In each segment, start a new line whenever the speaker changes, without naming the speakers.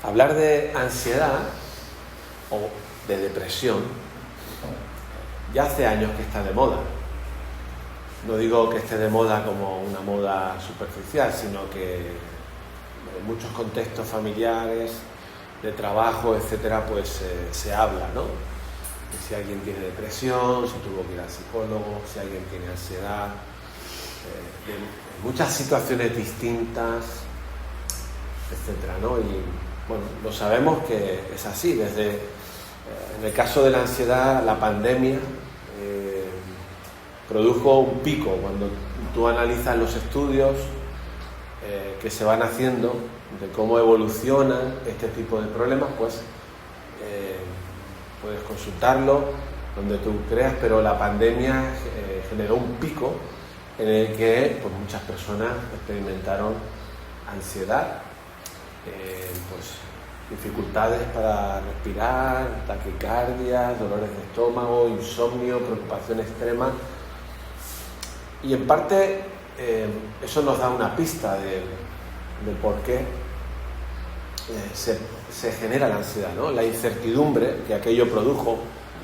Hablar de ansiedad o de depresión ya hace años que está de moda. No digo que esté de moda como una moda superficial, sino que en muchos contextos familiares, de trabajo, etcétera, pues se habla, ¿no? De si alguien tiene depresión, si tuvo que ir al psicólogo, si alguien tiene ansiedad, de muchas situaciones distintas, etcétera, ¿no? Y bueno, lo sabemos que es así. En el caso de la ansiedad, la pandemia produjo un pico. Cuando tú analizas los estudios que se van haciendo de cómo evolucionan este tipo de problemas, pues puedes consultarlo donde tú creas, pero la pandemia generó un pico en el que pues, muchas personas experimentaron ansiedad, pues dificultades para respirar, taquicardia, dolores de estómago, insomnio, preocupación extrema. Y en parte eso nos da una pista de por qué se genera la ansiedad, ¿no? La incertidumbre que aquello produjo,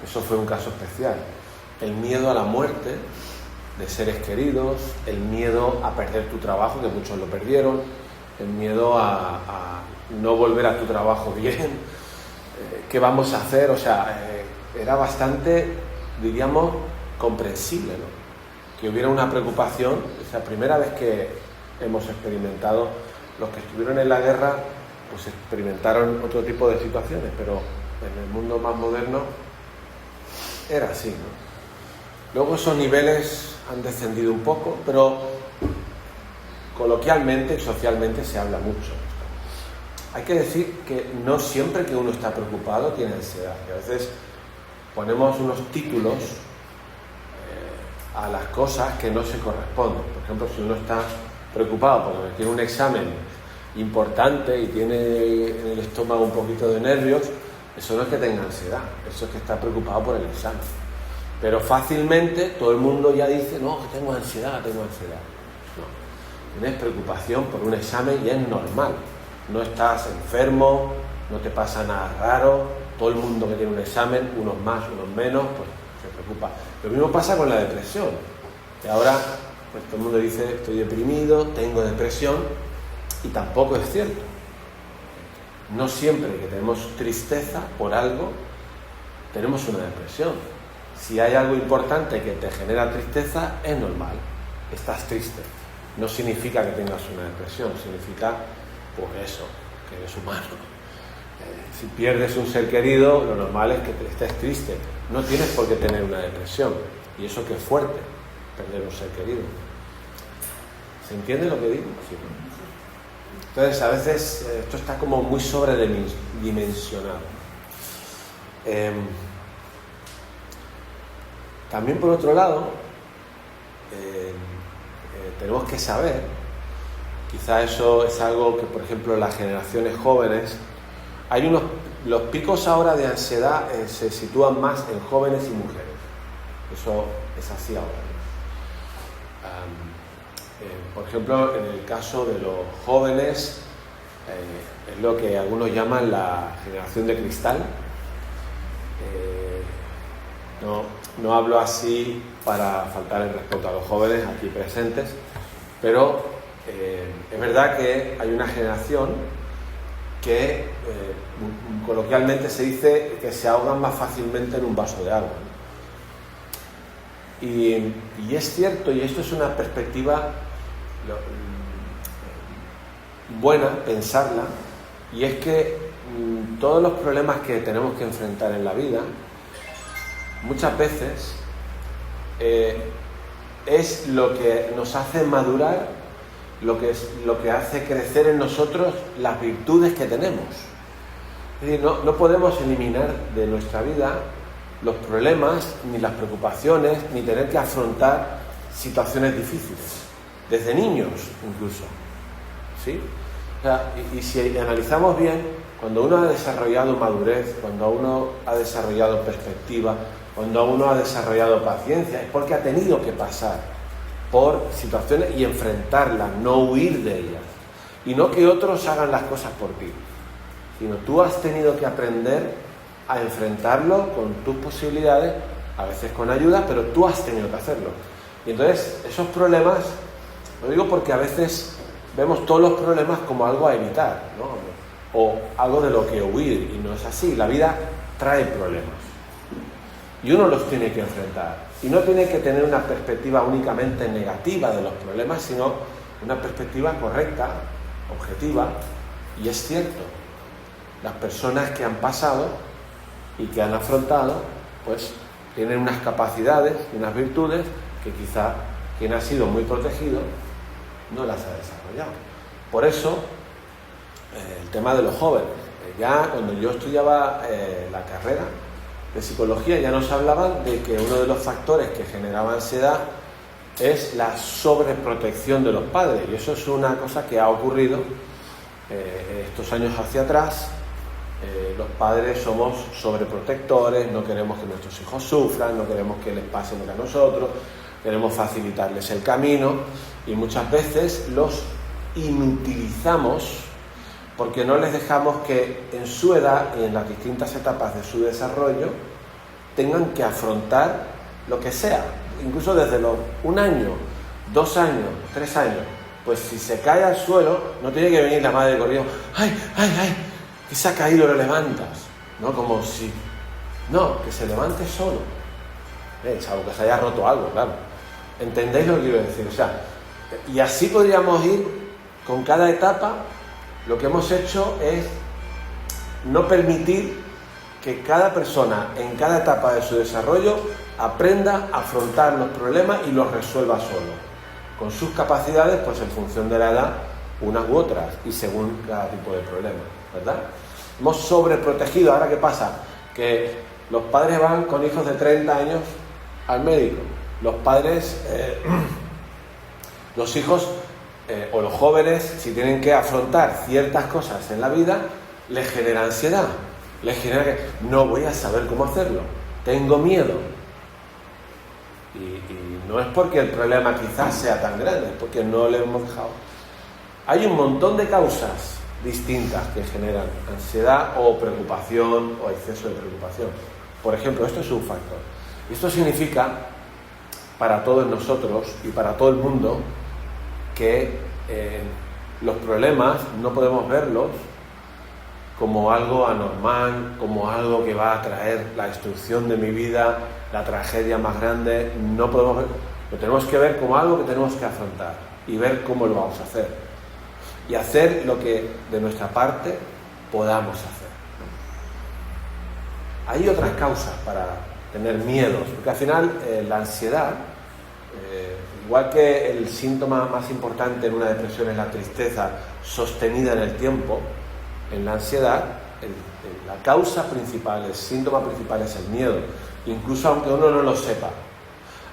eso fue un caso especial. El miedo a la muerte de seres queridos, el miedo a perder tu trabajo, que muchos lo perdieron, el miedo a no volver a tu trabajo bien, ¿qué vamos a hacer? O sea, era bastante, diríamos, comprensible, ¿no? Que hubiera una preocupación. Es la primera vez que hemos experimentado, los que estuvieron en la guerra, pues experimentaron otro tipo de situaciones, pero en el mundo más moderno era así, ¿no? Luego esos niveles han descendido un poco, pero coloquialmente y socialmente se habla mucho. Hay que decir que no siempre que uno está preocupado tiene ansiedad. Y a veces ponemos unos títulos a las cosas que no se corresponden. Por ejemplo, si uno está preocupado porque tiene un examen importante y tiene en el estómago un poquito de nervios, eso no es que tenga ansiedad, eso es que está preocupado por el examen. Pero fácilmente todo el mundo ya dice, no, que tengo ansiedad. No, tienes preocupación por un examen y es normal. No estás enfermo, no te pasa nada raro. Todo el mundo que tiene un examen, unos más, unos menos, pues se preocupa. Lo mismo pasa con la depresión, que ahora pues todo el mundo dice, estoy deprimido, tengo depresión, y tampoco es cierto. No siempre que tenemos tristeza por algo, tenemos una depresión. Si hay algo importante que te genera tristeza, es normal, estás triste. No significa que tengas una depresión, significa, pues eso, que eres humano. Si pierdes un ser querido, lo normal es que estés triste. No tienes por qué tener una depresión. Y eso que es fuerte, perder un ser querido. ¿Se entiende lo que digo? Sí. Entonces, a veces esto está como muy sobredimensionado. También, por otro lado, tenemos que saber, quizá eso es algo que, por ejemplo, las generaciones jóvenes, los picos ahora de ansiedad se sitúan más en jóvenes y mujeres. Eso es así ahora. Por ejemplo, en el caso de los jóvenes, es lo que algunos llaman la generación de cristal. No hablo así para faltar el respeto a los jóvenes aquí presentes, pero es verdad que hay una generación que coloquialmente se dice que se ahogan más fácilmente en un vaso de agua. Y es cierto, y esto es una perspectiva buena, pensarla, y es que todos los problemas que tenemos que enfrentar en la vida, muchas veces es lo que nos hace madurar, lo que hace crecer en nosotros las virtudes que tenemos. Es decir, no podemos eliminar de nuestra vida los problemas, ni las preocupaciones, ni tener que afrontar situaciones difíciles, desde niños incluso, ¿sí? O sea, y si analizamos bien, cuando uno ha desarrollado madurez, cuando uno ha desarrollado perspectiva, cuando uno ha desarrollado paciencia, es porque ha tenido que pasar por situaciones y enfrentarlas, no huir de ellas, y no que otros hagan las cosas por ti. sino tú has tenido que aprender a enfrentarlo con tus posibilidades, a veces con ayuda, pero tú has tenido que hacerlo. Y entonces esos problemas, lo digo porque a veces vemos todos los problemas como algo a evitar, ¿no? O algo de lo que huir, y no es así. La vida trae problemas y uno los tiene que enfrentar, y no tiene que tener una perspectiva únicamente negativa de los problemas, sino una perspectiva correcta, objetiva. Y es cierto, las personas que han pasado y que han afrontado, pues tienen unas capacidades y unas virtudes que quizá quien ha sido muy protegido no las ha desarrollado. Por eso, el tema de los jóvenes. Ya cuando yo estudiaba la carrera de psicología, ya nos hablaban de que uno de los factores que generaba ansiedad es la sobreprotección de los padres, y eso es una cosa que ha ocurrido estos años hacia atrás. Los padres somos sobreprotectores, no queremos que nuestros hijos sufran, no queremos que les pase lo que a nosotros, queremos facilitarles el camino, y muchas veces los inutilizamos porque no les dejamos que en su edad y en las distintas etapas de su desarrollo tengan que afrontar lo que sea, incluso desde los 1 año, 2 años, 3 años. Pues si se cae al suelo, no tiene que venir la madre corriendo, ¡ay, ay, ay! Que se ha caído, lo levantas, ¿no? Como si... No, que se levante solo. Salvo que se haya roto algo, claro. ¿Entendéis lo que quiero decir? O sea, y así podríamos ir con cada etapa. Lo que hemos hecho es no permitir que cada persona en cada etapa de su desarrollo aprenda a afrontar los problemas y los resuelva solo, con sus capacidades, pues en función de la edad, unas u otras, y según cada tipo de problema, ¿verdad? Hemos sobreprotegido. Ahora, ¿qué pasa? Que los padres van con hijos de 30 años al médico. Los padres, los hijos o los jóvenes, si tienen que afrontar ciertas cosas en la vida, les genera ansiedad, les genera que no voy a saber cómo hacerlo, tengo miedo. Y no es porque el problema quizás sea tan grande, es porque no le hemos dejado. Hay un montón de causas distintas que generan ansiedad o preocupación o exceso de preocupación. Por ejemplo, esto es un factor. Y esto significa para todos nosotros y para todo el mundo que los problemas no podemos verlos como algo anormal, como algo que va a traer la destrucción de mi vida, la tragedia más grande. No podemos ver, lo tenemos que ver como algo que tenemos que afrontar y ver cómo lo vamos a hacer y hacer lo que de nuestra parte podamos hacer. Hay otras causas para tener miedos, porque al final la ansiedad, igual que el síntoma más importante en una depresión es la tristeza sostenida en el tiempo, en la ansiedad la causa principal, el síntoma principal es el miedo, incluso aunque uno no lo sepa.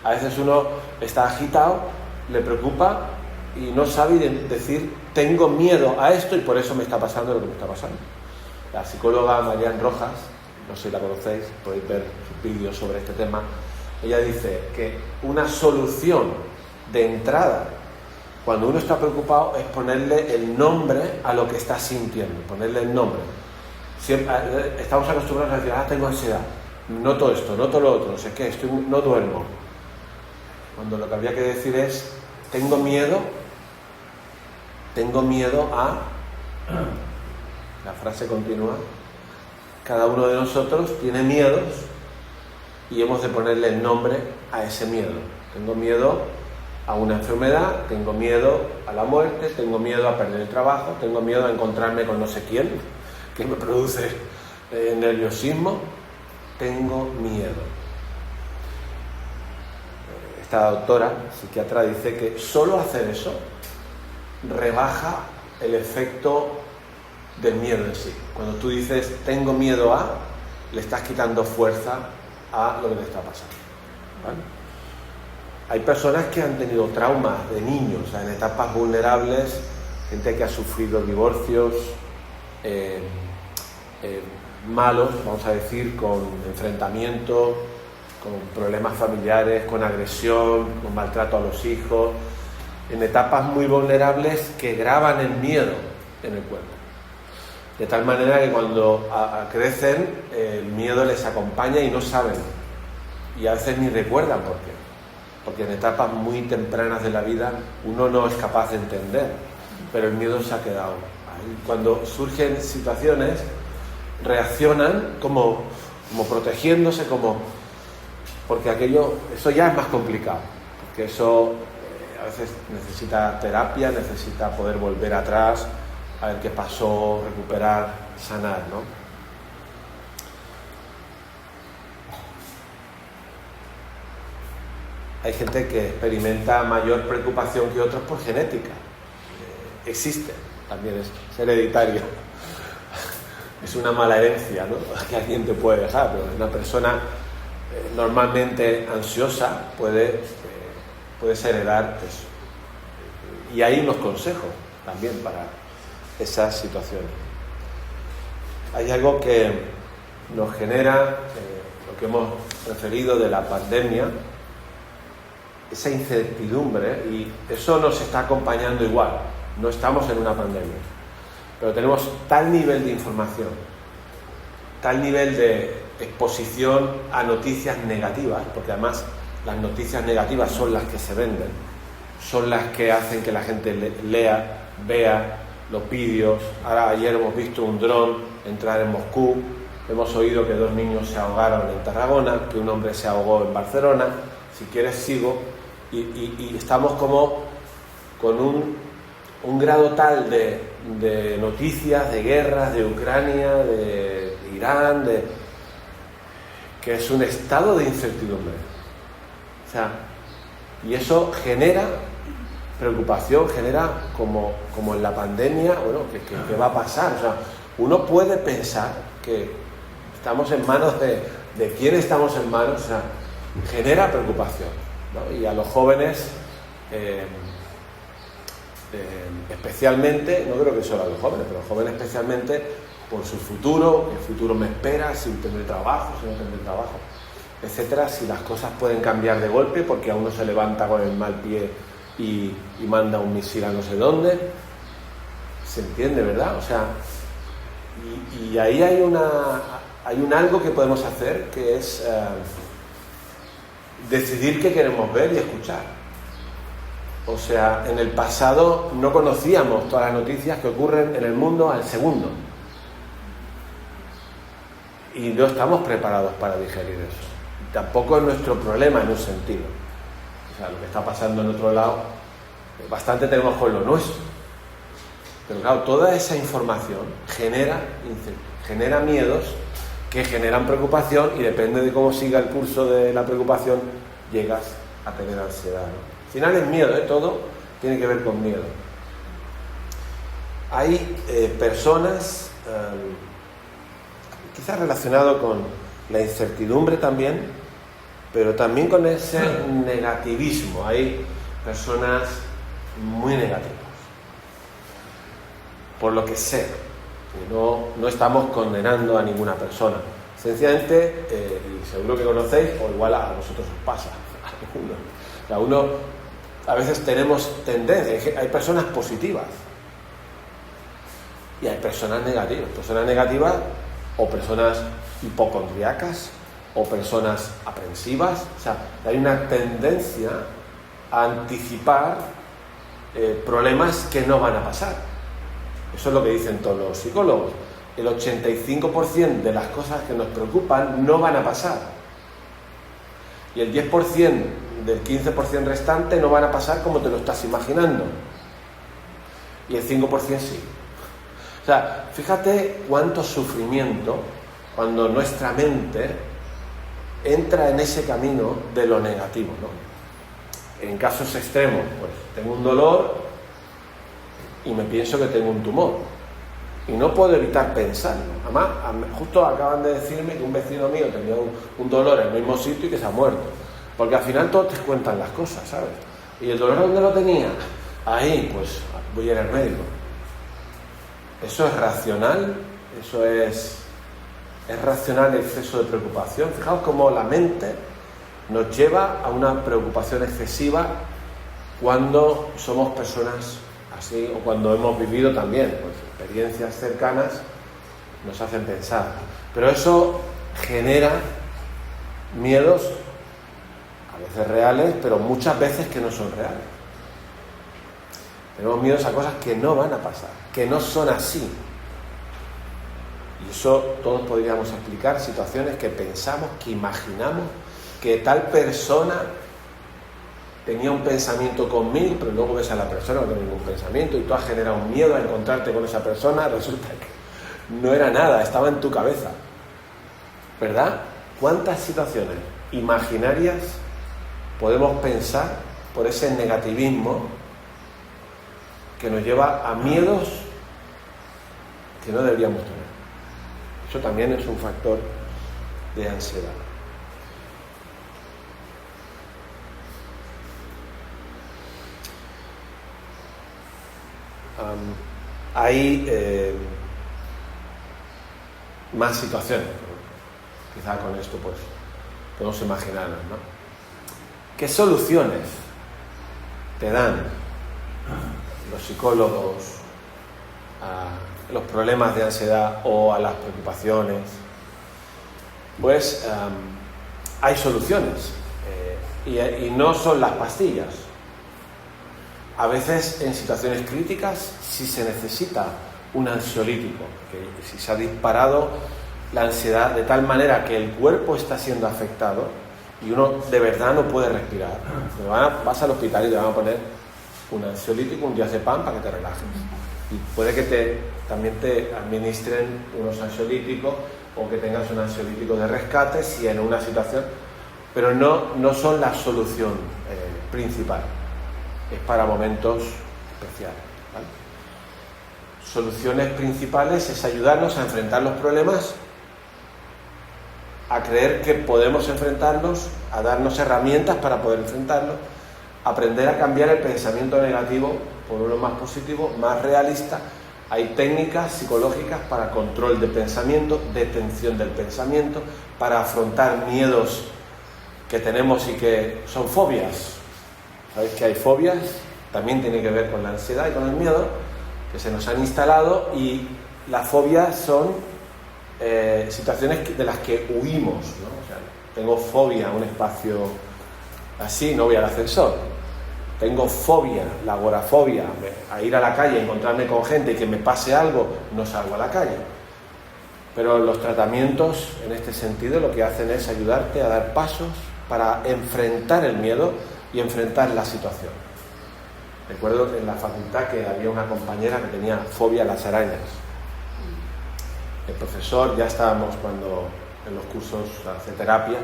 A veces uno está agitado, le preocupa y no sabe decir tengo miedo a esto y por eso me está pasando lo que me está pasando. La psicóloga Marian Rojas, no sé si la conocéis, podéis ver sus vídeos sobre este tema. Ella dice que una solución de entrada cuando uno está preocupado es ponerle el nombre a lo que está sintiendo, ponerle el nombre. Siempre, estamos acostumbrados a decir, tengo ansiedad, noto esto, noto lo otro, no sé qué, no duermo. Cuando lo que habría que decir es, tengo miedo a... La frase continúa, cada uno de nosotros tiene miedos y hemos de ponerle el nombre a ese miedo. Tengo miedo a una enfermedad, tengo miedo a la muerte, tengo miedo a perder el trabajo, tengo miedo a encontrarme con no sé quién, que me produce nerviosismo, tengo miedo. Esta doctora, psiquiatra, dice que solo hacer eso rebaja el efecto del miedo en sí. Cuando tú dices tengo miedo a, le estás quitando fuerza a lo que te está pasando, ¿vale? Hay personas que han tenido traumas de niños, o sea, en etapas vulnerables, gente que ha sufrido divorcios malos, vamos a decir, con enfrentamientos, con problemas familiares, con agresión, con maltrato a los hijos, en etapas muy vulnerables que graban el miedo en el cuerpo. De tal manera que cuando crecen, el miedo les acompaña y no saben. Y a veces ni recuerdan por qué. Porque en etapas muy tempranas de la vida uno no es capaz de entender, pero el miedo se ha quedado ahí. Cuando surgen situaciones, reaccionan como protegiéndose, porque eso ya es más complicado, porque eso a veces necesita terapia, necesita poder volver atrás, a ver qué pasó, recuperar, sanar, ¿no? Hay gente que experimenta mayor preocupación que otros por genética. Existe, también es hereditario. Es una mala herencia, ¿no? Que alguien te puede dejar, pero una persona normalmente ansiosa puedes heredar eso. Y hay unos consejos también para esas situaciones. Hay algo que nos genera, lo que hemos referido de la pandemia, esa incertidumbre, y eso nos está acompañando igual. No estamos en una pandemia, pero tenemos tal nivel de información, tal nivel de exposición a noticias negativas, porque además las noticias negativas son las que se venden, son las que hacen que la gente lea, vea los vídeos. Ayer hemos visto un dron entrar en Moscú, hemos oído que 2 niños se ahogaron en Tarragona, que un hombre se ahogó en Barcelona. Si quieres sigo, y estamos como con un grado tal de noticias, de guerras, de Ucrania, de Irán, que es un estado de incertidumbre. O sea, y eso genera preocupación, genera como en la pandemia, bueno, ¿qué va a pasar? O sea, uno puede pensar que estamos en manos de quién estamos en manos, o sea, genera preocupación, ¿no? Y a los jóvenes, especialmente, no creo que solo a los jóvenes, pero a los jóvenes especialmente, por su futuro, qué futuro me espera, si tendré trabajo, si no tendré trabajo, etcétera, si las cosas pueden cambiar de golpe porque a uno se levanta con el mal pie y manda un misil a no sé dónde. ¿Se entiende, verdad? O sea, y ahí hay un algo que podemos hacer, que es decidir qué queremos ver y escuchar. O sea, en el pasado no conocíamos todas las noticias que ocurren en el mundo al segundo. Y no estamos preparados para digerir eso. Tampoco es nuestro problema en un sentido. O sea, lo que está pasando en otro lado, bastante tenemos con lo nuestro. Pero claro, toda esa información genera miedos que generan preocupación, y depende de cómo siga el curso de la preocupación, llegas a tener ansiedad, ¿no? Al final es miedo, todo tiene que ver con miedo. Hay personas, quizás relacionado con la incertidumbre también, pero también con ese negativismo. Hay personas muy negativas, por lo que sea. No estamos condenando a ninguna persona. Sencillamente, y seguro que conocéis, o igual a vosotros os pasa, a uno a veces tenemos tendencia. Hay personas positivas y hay personas negativas. Personas negativas o personas hipocondriacas o personas aprensivas. O sea, hay una tendencia a anticipar problemas que no van a pasar. Eso es lo que dicen todos los psicólogos. El 85% de las cosas que nos preocupan no van a pasar. Y el 10% del 15% restante no van a pasar como te lo estás imaginando. Y el 5% sí. O sea, fíjate cuánto sufrimiento cuando nuestra mente entra en ese camino de lo negativo, ¿no? En casos extremos, pues tengo un dolor y me pienso que tengo un tumor. Y no puedo evitar pensarlo. Además, justo acaban de decirme que un vecino mío tenía un dolor en el mismo sitio y que se ha muerto. Porque al final todos te cuentan las cosas, ¿sabes? ¿Y el dolor dónde lo tenía? Ahí, pues voy a ir al médico. ¿Eso es racional? ¿Eso es racional el exceso de preocupación? Fijaos cómo la mente nos lleva a una preocupación excesiva cuando somos personas así, o cuando hemos vivido también pues experiencias cercanas nos hacen pensar. Pero eso genera miedos, a veces reales, pero muchas veces que no son reales. Tenemos miedos a cosas que no van a pasar, que no son así. Y eso todos podríamos explicar situaciones que pensamos, que imaginamos, que tal persona tenía un pensamiento conmigo, pero luego ves a la persona no tiene ningún pensamiento y tú has generado un miedo a encontrarte con esa persona, resulta que no era nada, estaba en tu cabeza. ¿Verdad? ¿Cuántas situaciones imaginarias podemos pensar por ese negativismo que nos lleva a miedos que no deberíamos tener? Eso también es un factor de ansiedad. Hay más situaciones, quizá con esto pues podemos imaginarnos, ¿no? ¿Qué soluciones te dan los psicólogos a los problemas de ansiedad o a las preocupaciones? Pues hay soluciones y no son las pastillas. A veces en situaciones críticas sí se necesita un ansiolítico, que si se ha disparado la ansiedad de tal manera que el cuerpo está siendo afectado y uno de verdad no puede respirar, vas al hospital y te van a poner un ansiolítico, un diazepam para que te relajes. Y puede que también te administren unos ansiolíticos o que tengas un ansiolítico de rescate si en una situación, pero no son la solución principal. Es para momentos especiales, ¿vale? Soluciones principales es ayudarnos a enfrentar los problemas, a creer que podemos enfrentarlos, a darnos herramientas para poder enfrentarlos, aprender a cambiar el pensamiento negativo por uno más positivo, más realista. Hay técnicas psicológicas para control de pensamiento, detención del pensamiento, para afrontar miedos que tenemos y que son fobias. Sabéis que hay fobias, también tiene que ver con la ansiedad y con el miedo, que se nos han instalado, y las fobias son situaciones de las que huimos, ¿no? O sea, tengo fobia a un espacio así, no voy al ascensor. Tengo fobia, la agorafobia, a ir a la calle, encontrarme con gente y que me pase algo, no salgo a la calle. Pero los tratamientos en este sentido lo que hacen es ayudarte a dar pasos para enfrentar el miedo y enfrentar la situación. Recuerdo en la facultad que había una compañera que tenía fobia a las arañas. El profesor, ya estábamos cuando en los cursos hace terapia,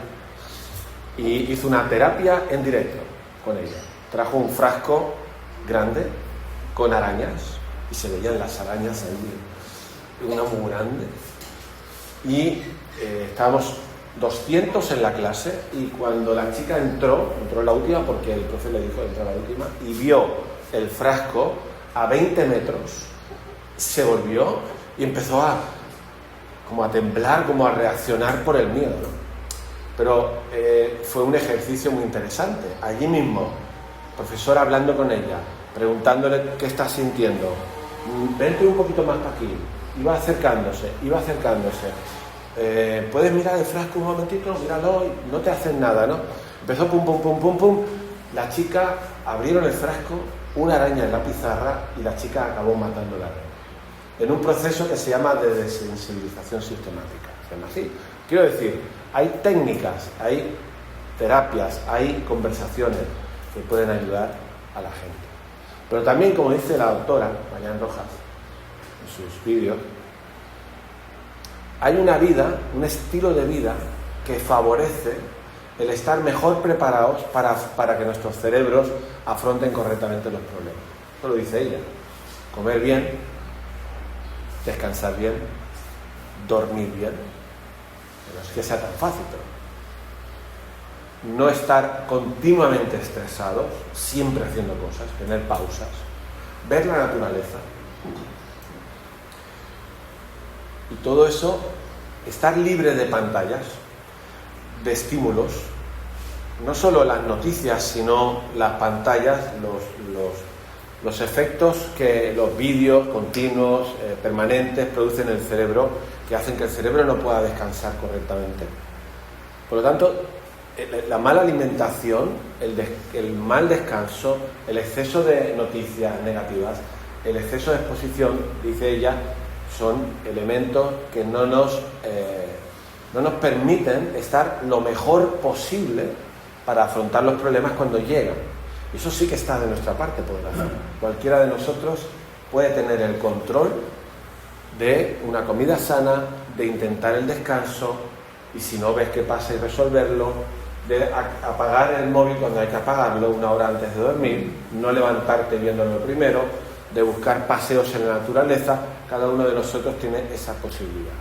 y hizo una terapia en directo con ella. Trajo un frasco grande con arañas y se veían las arañas ahí, una muy grande. Y estábamos 200 en la clase, y cuando la chica entró la última, porque el profe le dijo entrar la última, y vio el frasco a 20 metros, se volvió y empezó a temblar, como a reaccionar por el miedo, ¿no? Pero fue un ejercicio muy interesante. Allí mismo, el profesor hablando con ella, preguntándole qué está sintiendo, vente un poquito más para aquí, iba acercándose. ¿Puedes mirar el frasco un momentito? Míralo, y no te hacen nada, ¿no? Empezó pum. La chica, abrieron el frasco, una araña en la pizarra, y la chica acabó matando la araña. En un proceso que se llama de desensibilización sistemática. Se llama así. Quiero decir, hay técnicas, hay terapias, hay conversaciones que pueden ayudar a la gente. Pero también, como dice la doctora Marian Rojas en sus vídeos, hay una vida, un estilo de vida que favorece el estar mejor preparados para que nuestros cerebros afronten correctamente los problemas. Eso lo dice ella. Comer bien, descansar bien, dormir bien. No es que sea tan fácil, pero no estar continuamente estresados, siempre haciendo cosas, tener pausas, ver la naturaleza. Y todo eso, estar libre de pantallas, de estímulos, no solo las noticias, sino las pantallas, los efectos que los vídeos continuos, permanentes, producen en el cerebro, que hacen que el cerebro no pueda descansar correctamente. Por lo tanto, la mala alimentación, el mal descanso, el exceso de noticias negativas, el exceso de exposición, dice ella, son elementos que no nos permiten estar lo mejor posible para afrontar los problemas cuando llegan. Eso sí que está de nuestra parte poder hacerlo. Cualquiera de nosotros puede tener el control de una comida sana, de intentar el descanso, y si no ves qué pasa y resolverlo, de apagar el móvil cuando hay que apagarlo 1 hora antes de dormir, no levantarte viéndolo primero, de buscar paseos en la naturaleza. Cada uno de nosotros tiene esa posibilidad.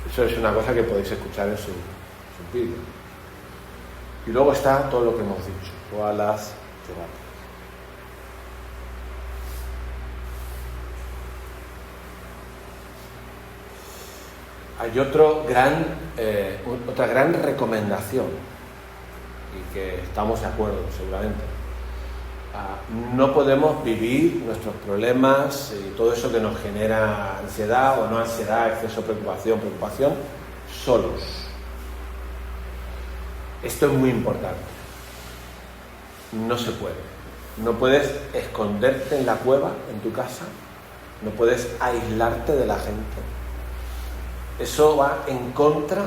Eso es una cosa que podéis escuchar en sus vídeos. Y luego está todo lo que hemos dicho, todas las terapias. Hay otra gran recomendación, y que estamos de acuerdo seguramente. No podemos vivir nuestros problemas y todo eso que nos genera ansiedad o no ansiedad, exceso de preocupación, solos. Esto es muy importante. No se puede. No puedes esconderte en la cueva, en tu casa. No puedes aislarte de la gente. Eso va en contra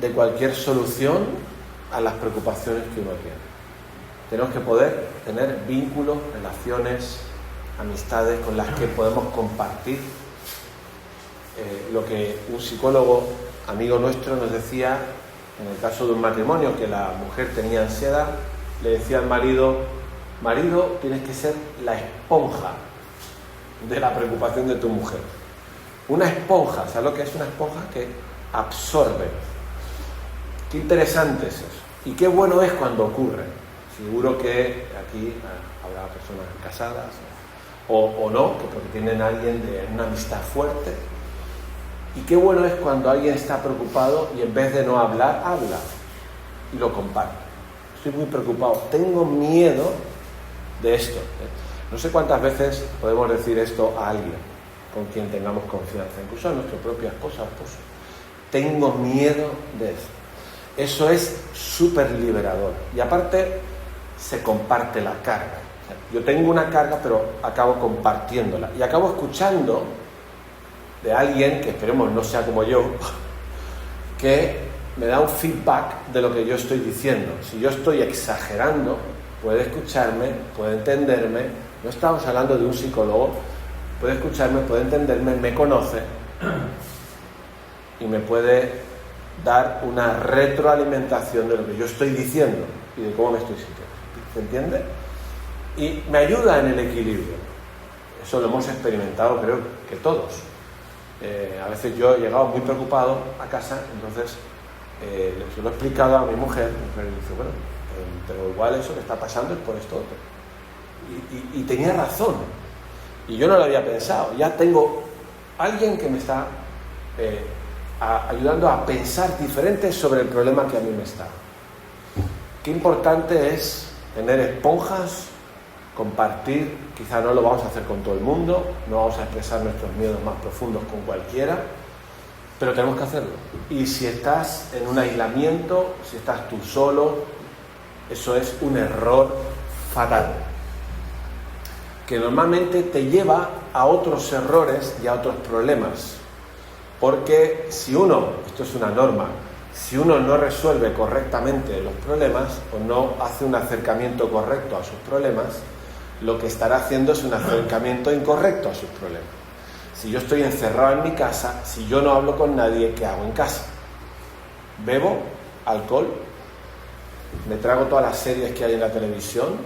de cualquier solución a las preocupaciones que uno tiene. Tenemos que poder tener vínculos, relaciones, amistades con las que podemos compartir lo que un psicólogo amigo nuestro nos decía en el caso de un matrimonio, que la mujer tenía ansiedad. Le decía al marido, tienes que ser la esponja de la preocupación de tu mujer. Una esponja, ¿sabes lo que es una esponja? Que absorbe. Qué interesante es eso. Y qué bueno es cuando ocurre. Seguro que aquí habrá personas casadas o no, que porque tienen a alguien de una amistad fuerte. Y qué bueno es cuando alguien está preocupado y en vez de no hablar, habla y lo comparte. Estoy muy preocupado, tengo miedo de esto. No sé cuántas veces podemos decir esto a alguien con quien tengamos confianza, incluso a nuestra propia esposa o esposo. Tengo miedo de esto. Eso es súper liberador. Y aparte, se comparte la carga. Yo tengo una carga, pero acabo compartiéndola. Y acabo escuchando de alguien, que esperemos no sea como yo, que me da un feedback de lo que yo estoy diciendo. Si yo estoy exagerando, puede escucharme, puede entenderme. No estamos hablando de un psicólogo. Puede escucharme, puede entenderme, me conoce y me puede dar una retroalimentación de lo que yo estoy diciendo y de cómo me estoy sintiendo. ¿Se entiende? Y me ayuda en el equilibrio. Eso lo hemos experimentado, creo que todos. A veces yo he llegado muy preocupado a casa, entonces se lo he explicado a mi mujer. Mi mujer dice, bueno, pero igual eso que está pasando es por esto otro. Y tenía razón. Y yo no lo había pensado. Ya tengo alguien que me está ayudando a pensar diferente sobre el problema que a mí me está. Qué importante es tener esponjas, compartir. Quizá no lo vamos a hacer con todo el mundo, no vamos a expresar nuestros miedos más profundos con cualquiera, pero tenemos que hacerlo. Y si estás en un aislamiento, si estás tú solo, eso es un error fatal, que normalmente te lleva a otros errores y a otros problemas. Porque si uno, esto es una norma, si uno no resuelve correctamente los problemas o no hace un acercamiento correcto a sus problemas, lo que estará haciendo es un acercamiento incorrecto a sus problemas. Si yo estoy encerrado en mi casa, si yo no hablo con nadie, ¿qué hago en casa? Bebo alcohol, me trago todas las series que hay en la televisión,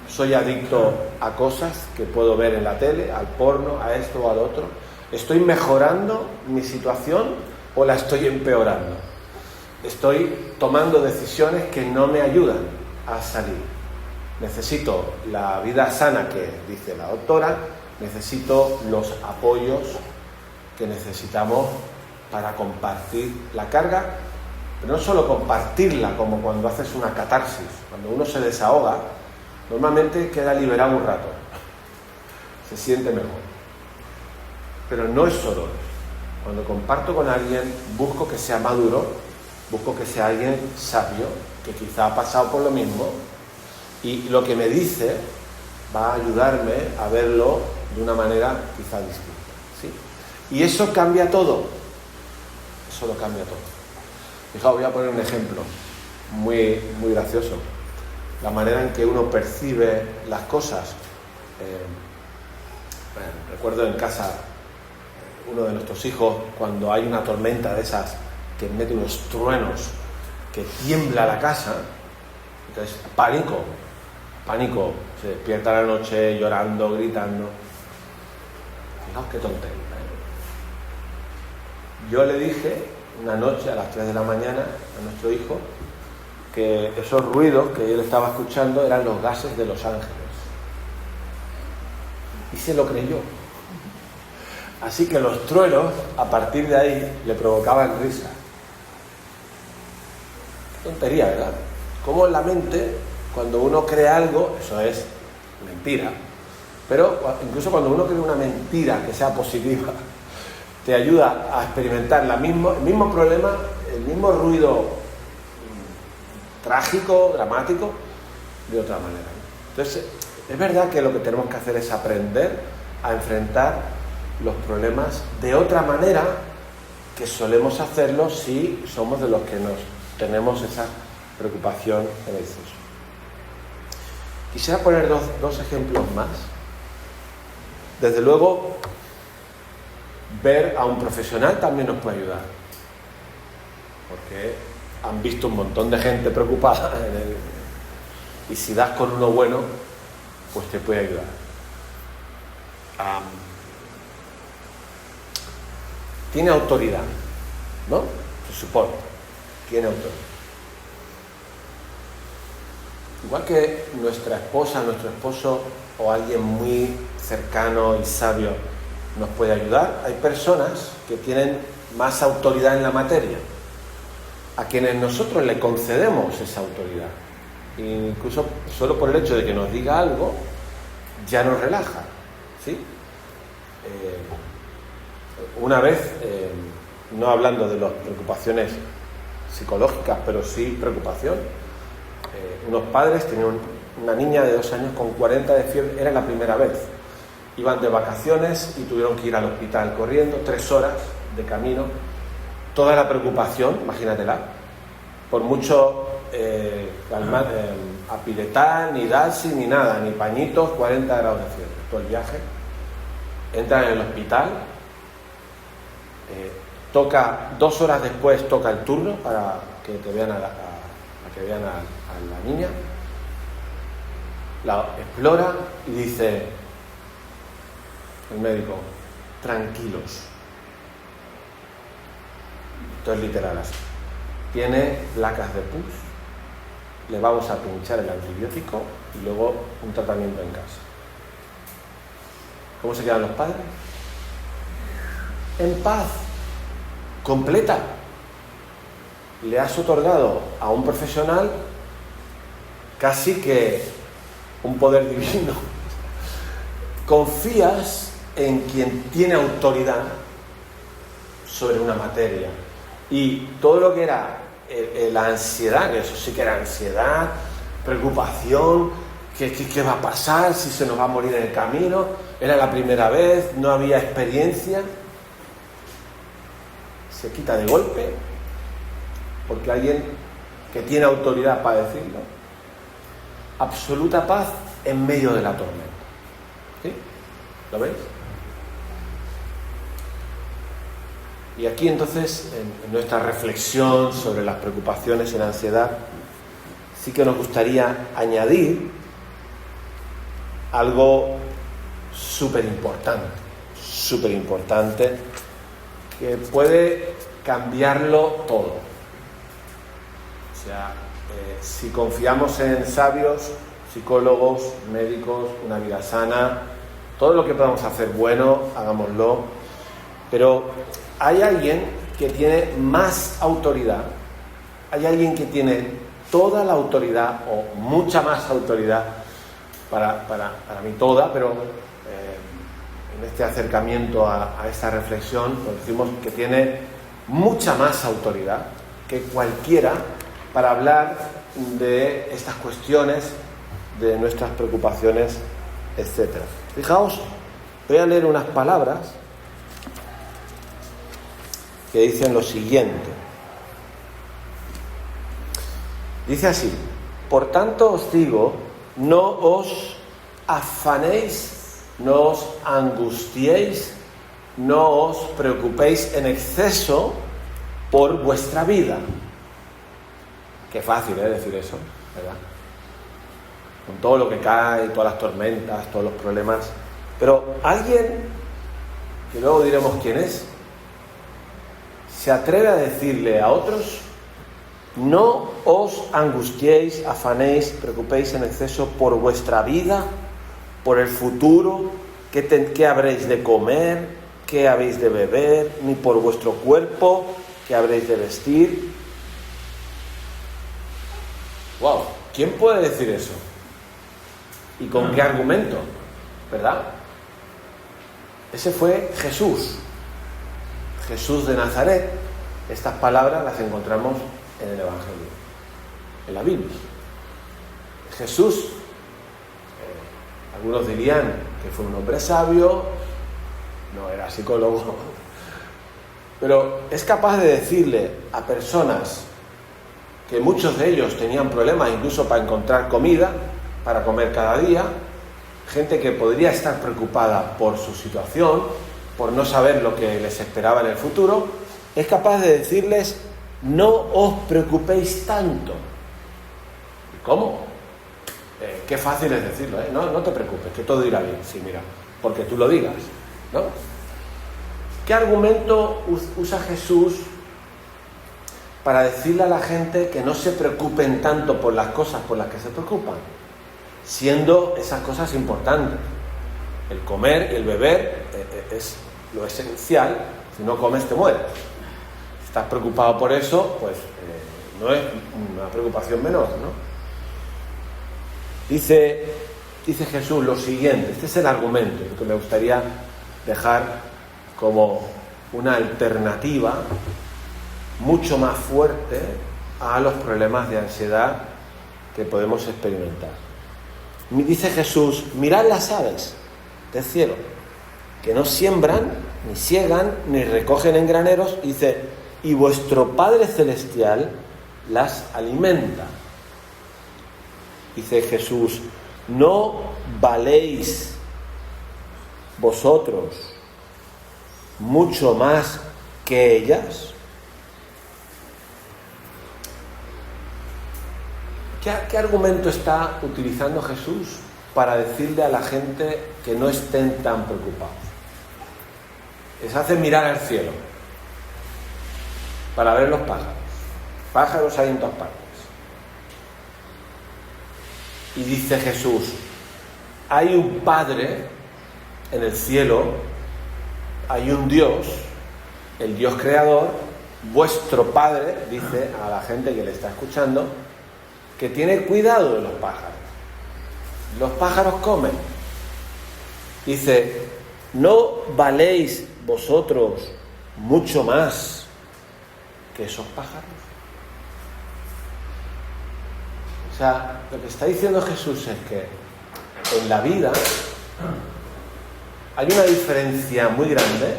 soy adicto a cosas que puedo ver en la tele, al porno, a esto o al otro. ¿Estoy mejorando mi situación o la estoy empeorando? Estoy tomando decisiones que no me ayudan a salir. Necesito la vida sana que dice la doctora, necesito los apoyos que necesitamos para compartir la carga, pero no solo compartirla como cuando haces una catarsis. Cuando uno se desahoga, normalmente queda liberado un rato. se siente mejor. Pero no es solo eso. Cuando comparto con alguien, busco que sea maduro, busco que sea alguien sabio, que quizá ha pasado por lo mismo, y lo que me dice va a ayudarme a verlo de una manera quizá distinta, ¿sí? Y eso cambia todo. Eso lo cambia todo. Fijaos, voy a poner un ejemplo muy, muy gracioso. La manera en que uno percibe las cosas. Recuerdo en casa, uno de nuestros hijos, cuando hay una tormenta de esas que mete unos truenos, que tiembla la casa, entonces pánico, se despierta la noche llorando, gritando. Fijaos qué tontería, ¿eh? Yo le dije una noche a las 3 de la mañana a nuestro hijo que esos ruidos que él estaba escuchando eran los gases de Los Ángeles. Y se lo creyó. Así que los truenos, a partir de ahí, le provocaban risa. Qué tontería, ¿verdad? Como en la mente, cuando uno cree algo, eso es mentira. Pero incluso cuando uno cree una mentira que sea positiva, te ayuda a experimentar el mismo problema, el mismo ruido trágico, dramático, de otra manera. Entonces, es verdad que lo que tenemos que hacer es aprender a enfrentar los problemas de otra manera que solemos hacerlo si somos de los que tenemos esa preocupación en exceso. Quisiera poner dos ejemplos más. Desde luego, ver a un profesional también nos puede ayudar, porque han visto un montón de gente preocupada y si das con uno bueno, pues te puede ayudar. Tiene autoridad, ¿no? Se supone, tiene autoridad. Igual que nuestra esposa, nuestro esposo o alguien muy cercano y sabio nos puede ayudar, hay personas que tienen más autoridad en la materia, a quienes nosotros le concedemos esa autoridad. Incluso solo por el hecho de que nos diga algo, ya nos relaja, ¿sí? Una vez, no hablando de las preocupaciones psicológicas, pero sí preocupación, unos padres tenían una niña de 2 años con 40 de fiebre, era la primera vez. Iban de vacaciones y tuvieron que ir al hospital corriendo, 3 horas de camino. Toda la preocupación, imagínatela, por mucho apiretal, ni Dalsi, ni nada, ni pañitos, 40 grados de fiebre, todo el viaje. Entran en el hospital, toca 2 horas después, toca el turno para que te vean a la niña, la explora y dice el médico: tranquilos. Esto es literal así. Tiene placas de pus, le vamos a pinchar el antibiótico y luego un tratamiento en casa. ¿Cómo se quedan los padres? En paz, completa. Le has otorgado a un profesional casi que un poder divino. Confías en quien tiene autoridad sobre una materia. Y todo lo que era la ansiedad, que eso sí que era ansiedad, preocupación, ¿qué va a pasar? Si se nos va a morir en el camino, era la primera vez, no había experiencia, se quita de golpe, porque alguien que tiene autoridad para decirlo. Absoluta paz en medio de la tormenta. ¿Sí? ¿Lo veis? Y aquí entonces, en nuestra reflexión sobre las preocupaciones y la ansiedad, sí que nos gustaría añadir algo súper importante, que puede cambiarlo todo. O sea, si confiamos en sabios, psicólogos, médicos, una vida sana, todo lo que podamos hacer bueno, hagámoslo. Pero hay alguien que tiene más autoridad, hay alguien que tiene toda la autoridad o mucha más autoridad, para mí toda, pero en este acercamiento a esta reflexión, pues decimos que tiene mucha más autoridad que cualquiera para hablar de estas cuestiones, de nuestras preocupaciones, etc. Fijaos, voy a leer unas palabras que dicen lo siguiente. Dice así: por tanto os digo, no os afanéis, no os angustiéis, no os preocupéis en exceso por vuestra vida. Qué fácil, decir eso, ¿verdad? Con todo lo que cae, todas las tormentas, todos los problemas. Pero alguien, que luego diremos quién es, se atreve a decirle a otros: no os angustiéis, afanéis, preocupéis en exceso por vuestra vida, por el futuro, qué habréis de comer, qué habéis de beber, ni por vuestro cuerpo, qué habréis de vestir. ¡Wow! ¿Quién puede decir eso? ¿Y con qué argumento? ¿Verdad? Ese fue Jesús. Jesús de Nazaret. Estas palabras las encontramos en el Evangelio, en la Biblia. Jesús, algunos dirían que fue un hombre sabio, no era psicólogo, pero es capaz de decirle a personas que muchos de ellos tenían problemas incluso para encontrar comida, para comer cada día, gente que podría estar preocupada por su situación, por no saber lo que les esperaba en el futuro, es capaz de decirles: no os preocupéis tanto. ¿Cómo? Qué fácil es decirlo, ¿eh? No te preocupes, que todo irá bien. Sí, mira, porque tú lo digas, ¿no? ¿Qué argumento usa Jesús para decirle a la gente que no se preocupen tanto por las cosas por las que se preocupan, siendo esas cosas importantes? El comer y el beber es lo esencial. Si no comes, te mueres. Si estás preocupado por eso, pues no es una preocupación menor, ¿no? Dice Jesús lo siguiente. Este es el argumento que me gustaría dejar como una alternativa mucho más fuerte a los problemas de ansiedad que podemos experimentar. Dice Jesús: mirad las aves del cielo, que no siembran, ni siegan, ni recogen en graneros, dice, y vuestro Padre Celestial las alimenta. Dice Jesús: ¿no valéis vosotros mucho más que ellas? ¿Qué argumento está utilizando Jesús para decirle a la gente que no estén tan preocupados? Les hace mirar al cielo para ver los pájaros. Pájaros hay en todas partes. Y dice Jesús: hay un Padre en el cielo, hay un Dios, el Dios creador, vuestro Padre, dice a la gente que le está escuchando, que tiene cuidado de los pájaros. Los pájaros comen. Dice: ¿no valéis vosotros mucho más que esos pájaros? O sea, lo que está diciendo Jesús es que en la vida hay una diferencia muy grande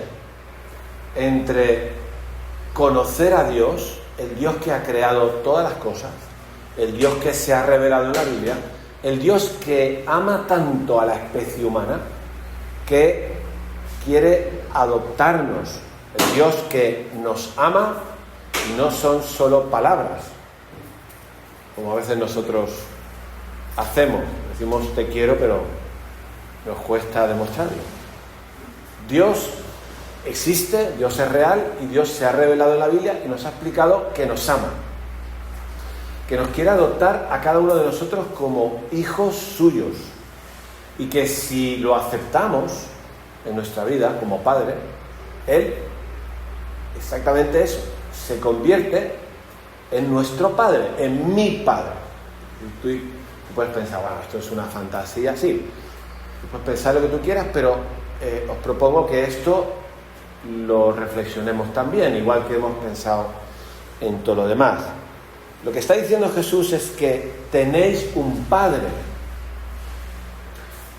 entre conocer a Dios, el Dios que ha creado todas las cosas, el Dios que se ha revelado en la Biblia, el Dios que ama tanto a la especie humana que quiere adoptarnos, el Dios que nos ama y no son solo palabras, como a veces nosotros hacemos, decimos te quiero, pero nos cuesta demostrarlo. Dios existe, Dios es real y Dios se ha revelado en la Biblia y nos ha explicado que nos ama, que nos quiere adoptar a cada uno de nosotros como hijos suyos y que si lo aceptamos en nuestra vida como Padre, Él, exactamente eso, se convierte en nuestro Padre, en mi Padre. Y tú puedes pensar, bueno, esto es una fantasía, sí, tú puedes pensar lo que tú quieras, pero os propongo que esto lo reflexionemos también, igual que hemos pensado en todo lo demás. Lo que está diciendo Jesús es que tenéis un Padre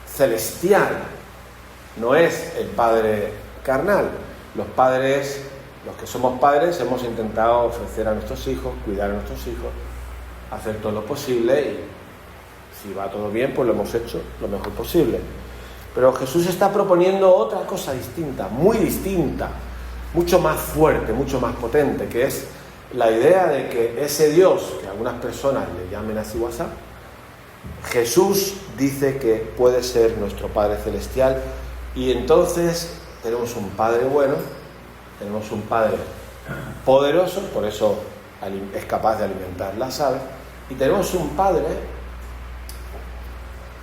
celestial, no es el Padre carnal. Los padres, los que somos padres, hemos intentado ofrecer a nuestros hijos, cuidar a nuestros hijos, hacer todo lo posible, y si va todo bien, pues lo hemos hecho lo mejor posible. Pero Jesús está proponiendo otra cosa distinta, muy distinta, mucho más fuerte, mucho más potente, que es la idea de que ese Dios, que algunas personas le llamen así WhatsApp, Jesús dice que puede ser nuestro Padre Celestial, y entonces tenemos un Padre bueno, tenemos un Padre poderoso, por eso es capaz de alimentar las aves, y tenemos un Padre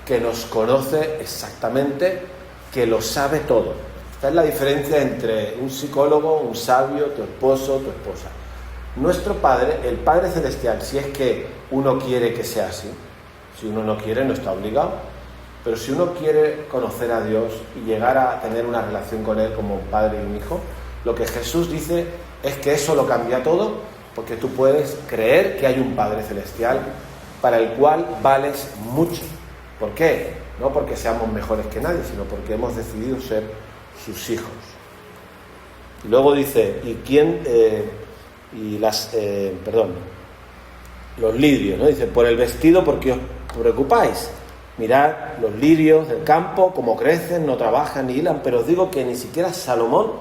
que nos conoce exactamente, que lo sabe todo. Esta es la diferencia entre un psicólogo, un sabio, tu esposo, tu esposa. Nuestro Padre, el Padre Celestial, si es que uno quiere que sea así, si uno no quiere no está obligado, pero si uno quiere conocer a Dios y llegar a tener una relación con Él como un padre y un hijo, lo que Jesús dice es que eso lo cambia todo, porque tú puedes creer que hay un Padre Celestial para el cual vales mucho. ¿Por qué? No porque seamos mejores que nadie, sino porque hemos decidido ser sus hijos. Y luego dice, los lirios, ¿no? Dice, por el vestido, porque os preocupáis. Mirad los lirios del campo, cómo crecen, no trabajan ni hilan, pero os digo que ni siquiera Salomón,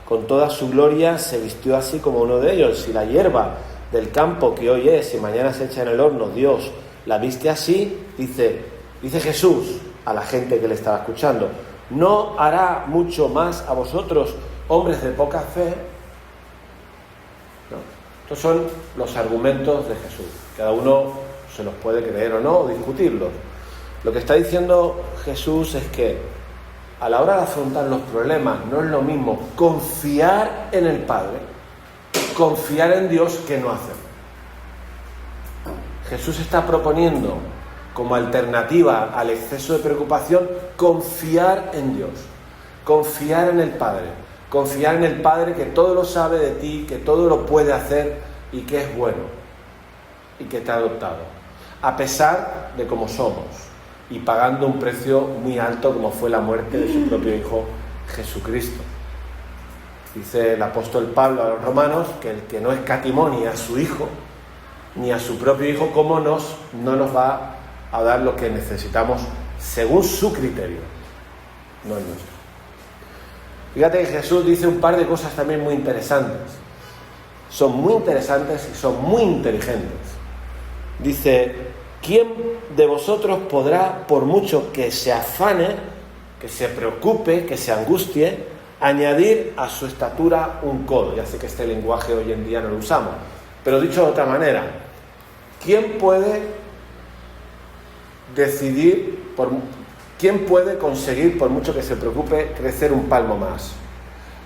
con toda su gloria, se vistió así como uno de ellos. Si la hierba del campo que hoy es y mañana se echa en el horno, Dios la viste así, dice Jesús a la gente que le estaba escuchando, ¿no hará mucho más a vosotros, hombres de poca fe? ¿No? Estos son los argumentos de Jesús. Cada uno se los puede creer o no, o discutirlos. Lo que está diciendo Jesús es que a la hora de afrontar los problemas no es lo mismo confiar en el Padre, confiar en Dios, que no hacerlo. Jesús está proponiendo como alternativa al exceso de preocupación confiar en Dios, confiar en el Padre, confiar en el Padre que todo lo sabe de ti, que todo lo puede hacer y que es bueno y que te ha adoptado, a pesar de cómo somos, y pagando un precio muy alto como fue la muerte de su propio Hijo Jesucristo. Dice el apóstol Pablo a los romanos que el que no escatimó ni a su Hijo, ni a su propio Hijo, ¿cómo no nos va a dar lo que necesitamos según su criterio? No el nuestro. Fíjate que Jesús dice un par de cosas también muy interesantes. Son muy interesantes y son muy inteligentes. Dice, ¿quién de vosotros podrá, por mucho que se afane, que se preocupe, que se angustie, añadir a su estatura un codo? Ya sé que este lenguaje hoy en día no lo usamos, pero dicho de otra manera, ¿quién puede conseguir, por mucho que se preocupe, crecer un palmo más?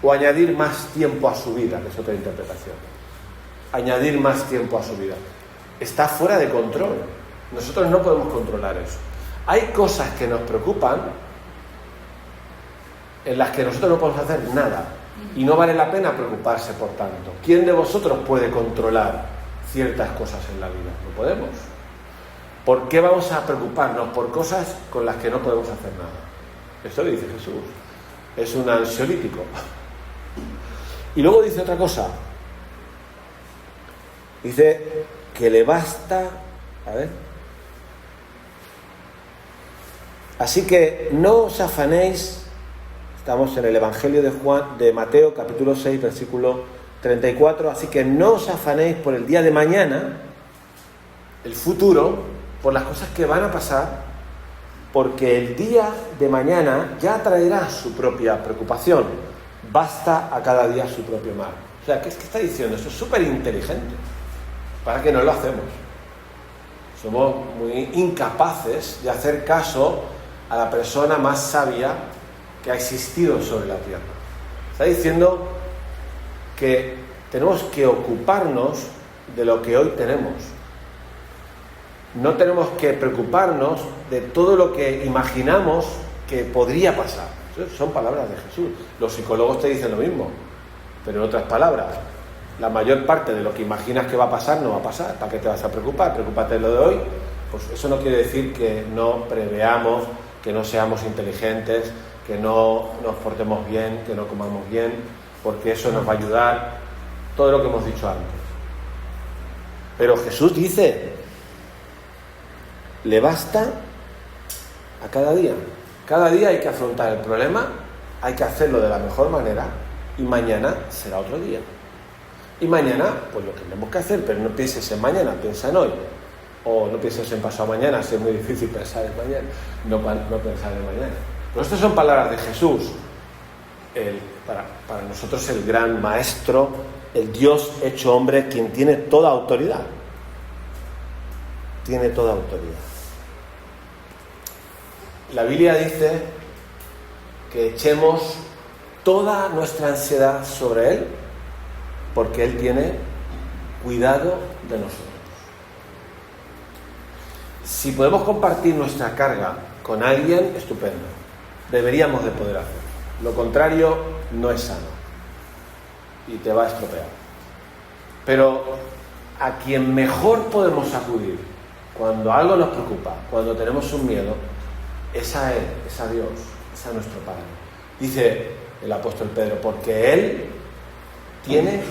O añadir más tiempo a su vida, que es otra interpretación. Añadir más tiempo a su vida. Está fuera de control. Nosotros no podemos controlar eso. Hay cosas que nos preocupan en las que nosotros no podemos hacer nada. Y no vale la pena preocuparse por tanto. ¿Quién de vosotros puede controlar ciertas cosas en la vida? No podemos. ¿Por qué vamos a preocuparnos por cosas con las que no podemos hacer nada? Esto lo dice Jesús. Es un ansiolítico. Y luego dice otra cosa. Dice que le basta... Así que no os afanéis. Estamos en el Evangelio de Mateo, capítulo 6, versículo 34. Así que no os afanéis por el día de mañana, el futuro, por las cosas que van a pasar, porque el día de mañana ya traerá su propia preocupación. Basta a cada día su propio mal. O sea, ¿qué está diciendo? Esto es súper inteligente. ¿Para qué no lo hacemos? Somos muy incapaces de hacer caso a la persona más sabia que ha existido sobre la tierra. Está diciendo que tenemos que ocuparnos de lo que hoy tenemos. No tenemos que preocuparnos de todo lo que imaginamos que podría pasar. Son palabras de Jesús. Los psicólogos te dicen lo mismo, pero en otras palabras. La mayor parte de lo que imaginas que va a pasar no va a pasar. ¿Para qué te vas a preocupar? Preocúpate de lo de hoy. Pues eso no quiere decir que no preveamos, que no seamos inteligentes, que no nos portemos bien, que no comamos bien, porque eso nos va a ayudar. Todo lo que hemos dicho antes. Pero Jesús dice, le basta a cada día. Cada día hay que afrontar el problema, hay que hacerlo de la mejor manera y mañana será otro día. Y mañana, pues lo tenemos que hacer, pero no pienses en mañana, piensa en hoy. O no pienses en pasado mañana, es muy difícil pensar en mañana, no pensar en mañana. Pero estas son palabras de Jesús, para nosotros el gran maestro, el Dios hecho hombre, quien tiene toda autoridad. Tiene toda autoridad. La Biblia dice que echemos toda nuestra ansiedad sobre Él, porque Él tiene cuidado de nosotros. Si podemos compartir nuestra carga con alguien, estupendo. Deberíamos de poder hacerlo. Lo contrario no es sano y te va a estropear. Pero a quien mejor podemos acudir cuando algo nos preocupa, cuando tenemos un miedo, es a Él, es a Dios, es a nuestro Padre. Dice el apóstol Pedro, porque Él tiene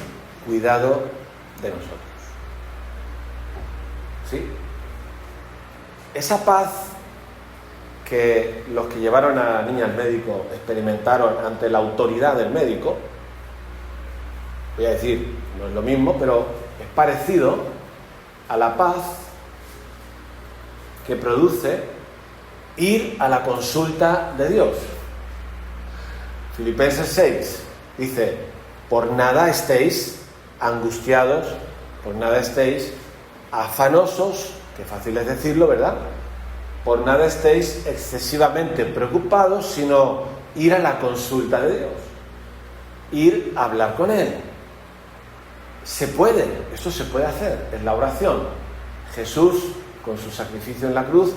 cuidado de nosotros. ¿Sí? Esa paz que los que llevaron a la niña al médico experimentaron ante la autoridad del médico, voy a decir, no es lo mismo, pero es parecido a la paz que produce ir a la consulta de Dios. Filipenses 6 dice, por nada estéis angustiados, por nada estéis afanosos, que fácil es decirlo, ¿verdad? Por nada estéis excesivamente preocupados, sino ir a la consulta de Dios, ir a hablar con Él. Se puede, esto se puede hacer, es la oración. Jesús, con su sacrificio en la cruz,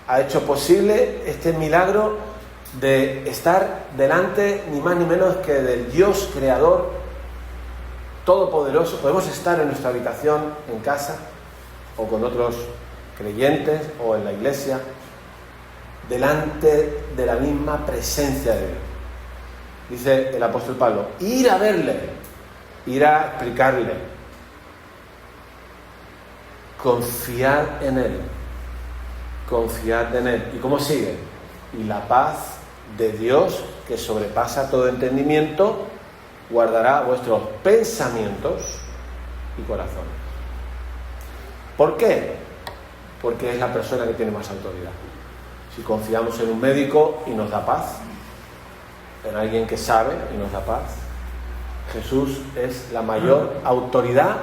ha hecho posible este milagro de estar delante ni más ni menos que del Dios creador todopoderoso. Podemos estar en nuestra habitación, en casa, o con otros creyentes, o en la iglesia, delante de la misma presencia de Dios. Dice el apóstol Pablo, ir a verle, ir a explicarle, confiar en Él, confiad en Él. ¿Y cómo sigue? Y la paz de Dios, que sobrepasa todo entendimiento, guardará vuestros pensamientos y corazones. ¿Por qué? Porque es la persona que tiene más autoridad. Si confiamos en un médico y nos da paz, en alguien que sabe y nos da paz, Jesús es la mayor autoridad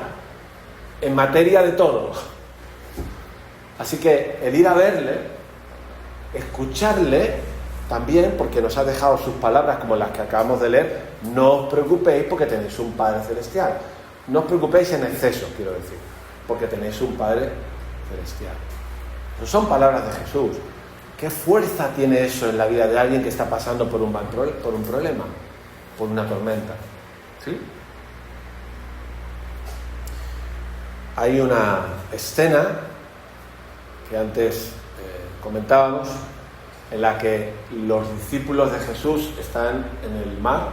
en materia de todo. Así que el ir a verle, escucharle también, porque nos ha dejado sus palabras como las que acabamos de leer, no os preocupéis porque tenéis un Padre Celestial. No os preocupéis en exceso, quiero decir, porque tenéis un Padre Celestial. No son palabras de Jesús. ¿Qué fuerza tiene eso en la vida de alguien que está pasando por un problema, por una tormenta? ¿Sí? Hay una escena que antes comentábamos, en la que los discípulos de Jesús están en el mar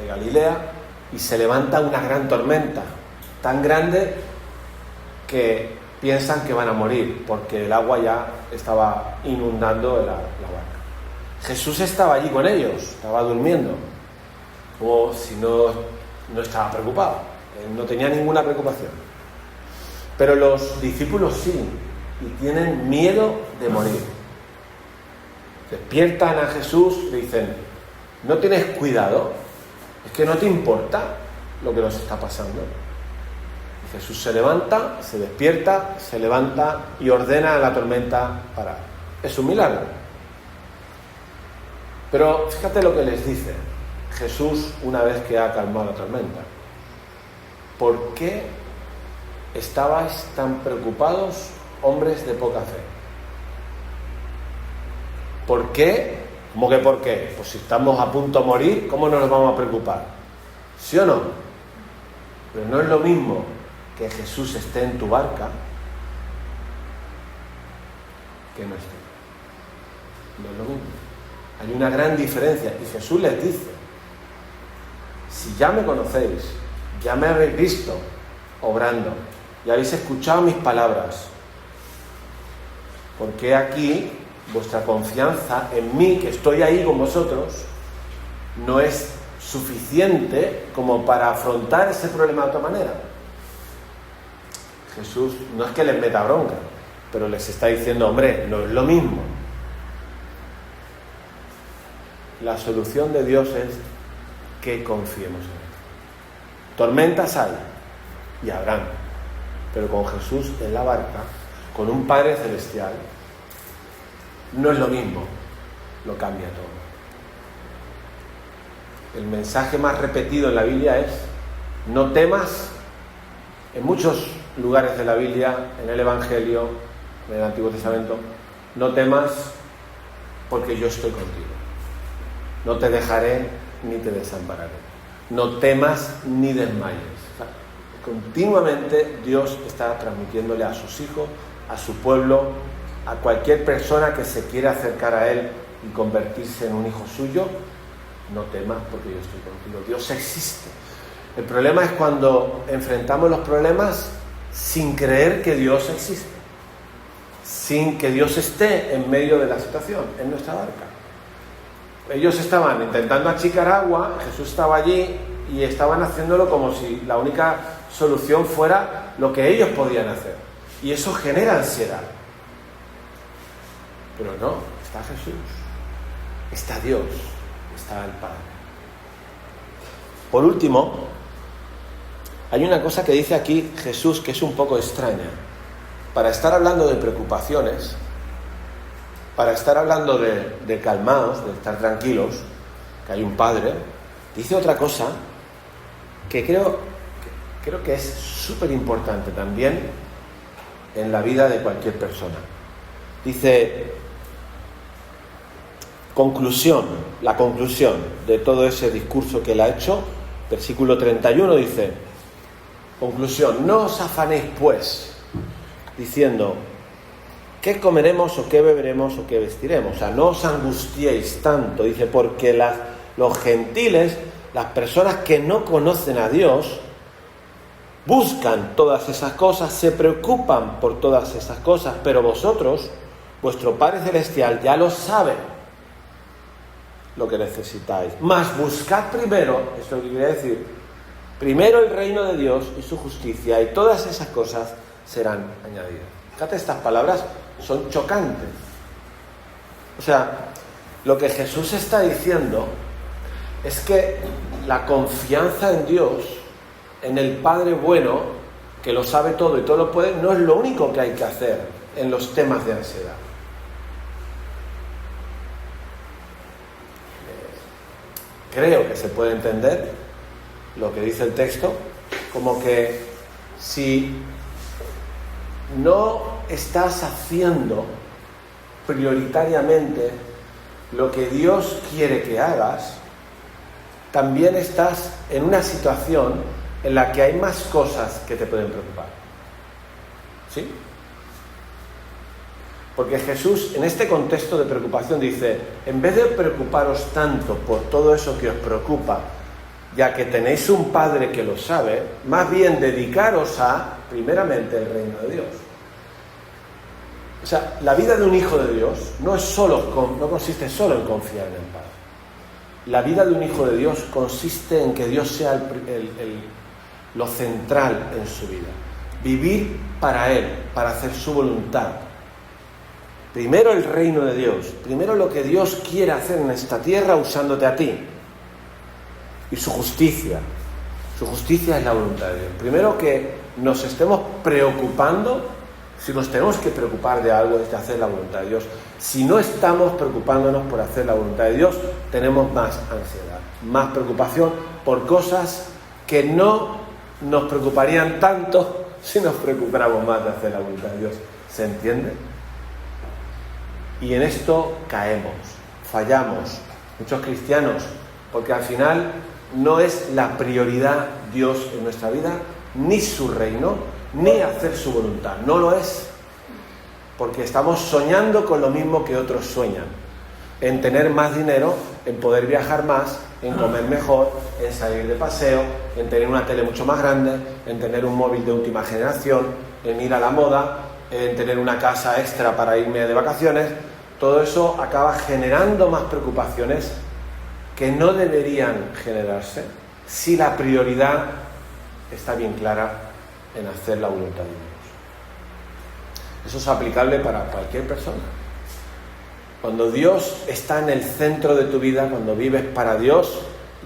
de Galilea y se levanta una gran tormenta, tan grande que piensan que van a morir porque el agua ya estaba inundando la barca. Jesús estaba allí con ellos, estaba durmiendo, o si no estaba preocupado, no tenía ninguna preocupación. Pero los discípulos sí, y tienen miedo de morir. Despiertan a Jesús y le dicen, ¿no tienes cuidado? ¿Es que no te importa lo que nos está pasando? Y Jesús se levanta, se despierta, se levanta y ordena a la tormenta parar. Es un milagro. Pero fíjate lo que les dice Jesús una vez que ha calmado la tormenta. ¿Por qué estabais tan preocupados, hombres de poca fe? ¿Por qué ¿Cómo que por qué? Pues si estamos a punto de morir, ¿cómo no nos vamos a preocupar? ¿Sí o no? Pero no es lo mismo que Jesús esté en tu barca que no esté. No es lo mismo. Hay una gran diferencia. Y Jesús les dice: si ya me conocéis, ya me habéis visto obrando, ya habéis escuchado mis palabras, ¿por qué aquí vuestra confianza en mí, que estoy ahí con vosotros, no es suficiente como para afrontar ese problema de otra manera? Jesús no es que les meta bronca, pero les está diciendo: hombre, no es lo mismo. La solución de Dios es que confiemos en Él. Tormentas hay, y habrán, pero con Jesús en la barca, con un Padre Celestial, no es lo mismo, lo cambia todo. El mensaje más repetido en la Biblia es: no temas. En muchos lugares de la Biblia, en el Evangelio, en el Antiguo Testamento, no temas porque yo estoy contigo. No te dejaré ni te desampararé. No temas ni desmayes. O sea, continuamente Dios está transmitiéndole a sus hijos, a su pueblo, a cualquier persona que se quiera acercar a Él y convertirse en un hijo suyo: no temas porque yo estoy contigo. Dios existe. El problema es cuando enfrentamos los problemas sin creer que Dios existe, sin que Dios esté en medio de la situación, en nuestra barca. Ellos estaban intentando achicar agua, Jesús estaba allí y estaban haciéndolo como si la única solución fuera lo que ellos podían hacer. Y eso genera ansiedad. Pero no, está Jesús, está Dios, está el Padre. Por último, hay una cosa que dice aquí Jesús que es un poco extraña. Para estar hablando de preocupaciones, para estar hablando de calmaos, de estar tranquilos, que hay un Padre, dice otra cosa que creo que es súper importante también en la vida de cualquier persona. Dice: la conclusión de todo ese discurso que él ha hecho, versículo 31 dice: conclusión, no os afanéis pues, diciendo: ¿qué comeremos o qué beberemos o qué vestiremos? O sea, no os angustiéis tanto, dice, porque los gentiles, las personas que no conocen a Dios, buscan todas esas cosas, se preocupan por todas esas cosas, pero vosotros, vuestro Padre Celestial, ya lo sabe lo que necesitáis. Mas buscad primero, esto es lo que quiere decir, primero el reino de Dios y su justicia, y todas esas cosas serán añadidas. Fíjate, estas palabras son chocantes. O sea, lo que Jesús está diciendo es que la confianza en Dios, en el Padre bueno, que lo sabe todo y todo lo puede, no es lo único que hay que hacer en los temas de ansiedad. Creo que se puede entender lo que dice el texto como que si no estás haciendo prioritariamente lo que Dios quiere que hagas, también estás en una situación en la que hay más cosas que te pueden preocupar. ¿Sí? Porque Jesús, en este contexto de preocupación, dice: en vez de preocuparos tanto por todo eso que os preocupa, ya que tenéis un Padre que lo sabe, más bien dedicaros a, primeramente, el reino de Dios. O sea, la vida de un hijo de Dios no consiste solo en confiar en el Padre. La vida de un hijo de Dios consiste en que Dios sea lo central en su vida. Vivir para Él, para hacer su voluntad. Primero el reino de Dios, primero lo que Dios quiere hacer en esta tierra usándote a ti. Y su justicia. Su justicia es la voluntad de Dios. Primero que nos estemos preocupando, si nos tenemos que preocupar de algo, es de hacer la voluntad de Dios. Si no estamos preocupándonos por hacer la voluntad de Dios, tenemos más ansiedad, más preocupación por cosas que no nos preocuparían tanto si nos preocupáramos más de hacer la voluntad de Dios. ¿Se entiende? Y en esto caemos fallamos, muchos cristianos, porque al final no es la prioridad Dios en nuestra vida, ni su reino, ni hacer su voluntad. No lo es. Porque estamos soñando con lo mismo que otros sueñan. En tener más dinero, en poder viajar más, en comer mejor, en salir de paseo, en tener una tele mucho más grande, en tener un móvil de última generación, en ir a la moda, en tener una casa extra para irme de vacaciones. Todo eso acaba generando más preocupaciones que no deberían generarse si la prioridad está bien clara en hacer la voluntad de Dios. Eso es aplicable para cualquier persona. Cuando Dios está en el centro de tu vida, cuando vives para Dios,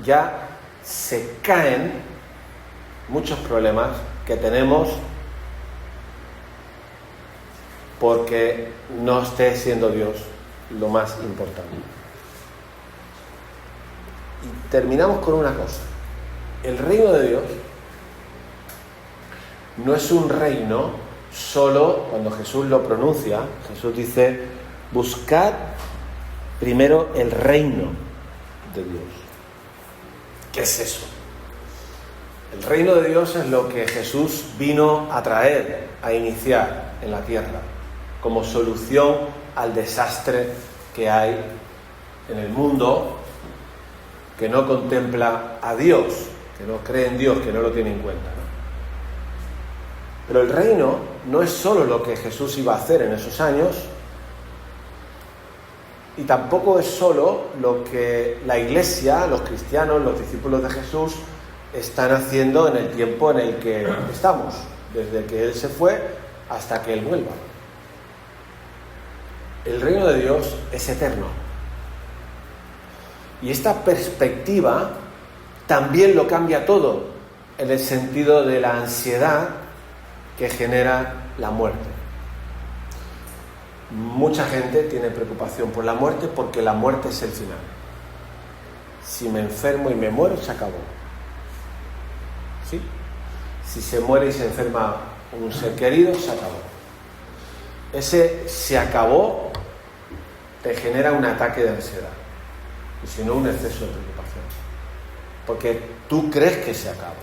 ya se caen muchos problemas que tenemos porque no esté siendo Dios lo más importante. Y terminamos con una cosa. El reino de Dios no es un reino solo cuando Jesús lo pronuncia. Jesús dice: buscad primero el reino de Dios. ¿Qué es eso? El reino de Dios es lo que Jesús vino a traer, a iniciar en la tierra, como solución al desastre que hay en el mundo, que no contempla a Dios, que no cree en Dios, que no lo tiene en cuenta, ¿no? Pero el reino no es solo lo que Jesús iba a hacer en esos años, y tampoco es solo lo que la Iglesia, los cristianos, los discípulos de Jesús están haciendo en el tiempo en el que estamos, desde que Él se fue hasta que Él vuelva. El reino de Dios es eterno. Y esta perspectiva también lo cambia todo, en el sentido de la ansiedad que genera la muerte. Mucha gente tiene preocupación por la muerte porque la muerte es el final. Si me enfermo y me muero, se acabó. ¿Sí? Si se muere y se enferma un ser querido, se acabó. Ese se acabó te genera un ataque de ansiedad. Y si no, un exceso de preocupación. Porque tú crees que se acaba.